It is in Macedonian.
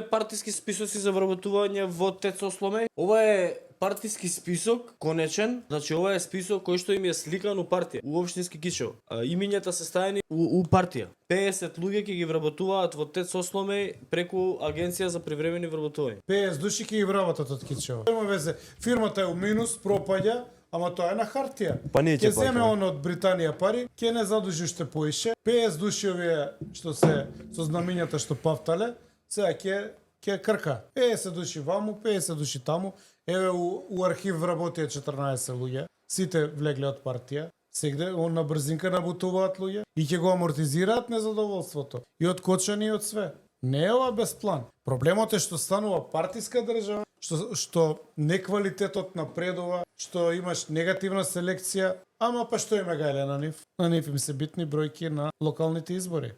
Партиски списоци за вработување во ТЕЦ Осломе. Ова е партиски список, конечен. Значи ова е список кој што им е сликан у партија, у општински кичево. Имињата се ставени у партија. 50 луѓе ќе ги вработуваат во ТЕЦ Осломе преку Агенција за привремени вработување. 50 души ќе ги вработат од кичево. Нема везе. Фирмата е у минус, пропаѓа, ама тоа е на хартија. Па ние ќе ќе земе плаќаме. он од Британија пари, ќе не задужи уште поише. 50 души овие што се со знамињата што пафтале, сега ќе крка. 50 души ваму, 50 души таму. Еве у архив работија 14 луѓе. Сите влегле од партија. Сегде он на брзинка набутуваат луѓе и ќе го амортизираат незадоволството. И од кочани и од све. Не е ова без план. Проблемот е што станува партиска држава, што неквалитетот напредува, што имаш негативна селекција, ама па што има гајле на нив? На нив им се битни бројки на локалните избори.